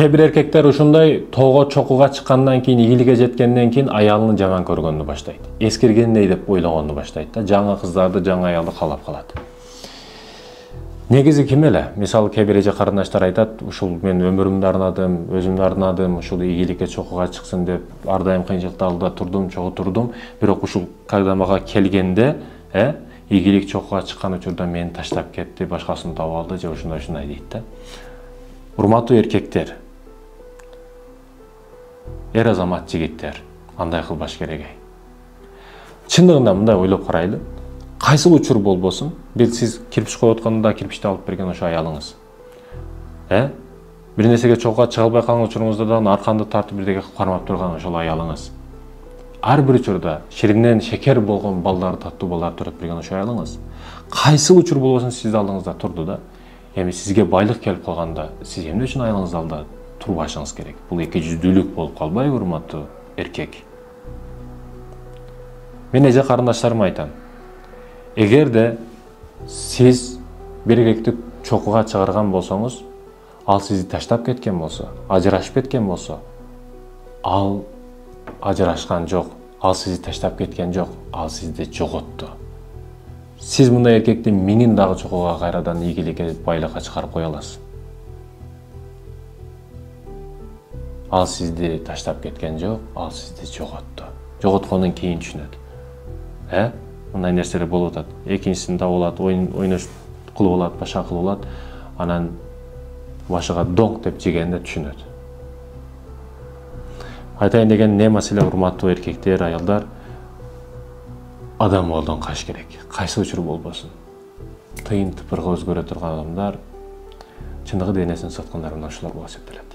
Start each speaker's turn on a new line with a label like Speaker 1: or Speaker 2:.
Speaker 1: Кээ бир эркектер ушундай тоого чокуга чыккандан кийин, ийгиликке жеткенден кийин аялын жаман көргөндү баштайт. Эскергендей деп ойлогонду баштайт да, жаңы кыздарды, жаңы аялды каалап калат. Негизи ким эле? Мисалы кээ бир эже карындаштар айтат, ушул мен өмүрүмдү арнадым, өзүмдү арнадым, ушул ийгиликке чокуга чыксын деп ар дайым кыйынчылыктарда турдум, чогуу турдум. Бирок ушул когда мага келгенде, ийгилик чокуга чыккан учурда мени таштап кетти, башкасын таап алды же ушундай дейт да. Урматтуу эркектер, эр азамат жигиттер, кандай кылбаш керек? Чындыгында мындай ойлоп карайлы. Кайсы учур болбосун, бир сиз кирпич коюп атканда кирпичти алып берген ошо аялыңыз. Бир нерсеге чокуга чыга албай калган учуруңузда да арканды тартып бирдеге кармап турган ошол аялыңыз. Ар бир учурда ширинен шекер болгон балдарды, таттуу балдарды төрөп берген ошо аялыңыз. Кайсы учур болбосун сиздин алдыңызда турду да. Эми сизге байлык келип калганда, сиз эмне үчүн аялыңыздын алдында турбашыңыз керек? Бул эки жүздүүлүк болуп калбайбы, урматтуу эркек? Мен эже карындаштарыма айтам. Эгерде сиз бир эркекти чокуга чыгарган болсоңуз, ал сизди таштап кеткен болсо, ажырашып кеткен болсо, ал ажырашкан жок, ал сизди таштап кеткен жок, ал сизди жоготту. Сиз мындай эркекти менин дагы чокуга кайрадан ийгиликке, байлыкка чыгарып кое аласыз. Ал сизди таштап кеткен жок, ал сизди жоготту. Жоготкондон кийин түшүнөт. Мындай нерселер болуп атат. Экинчисин таап алат, ойнош кылып алат, башка кылып алат, анан башыга доңк деп жегенде түшүнөт. Айтайын деген не маселе, урматтуу эркектер, аялдар, адам болдон каш керек. Кайсы учур болбосун. Тыйын тыпырга өзгөрө турган адамдар чындыгы денесин саткандар мына ушулар болуп эсептелет.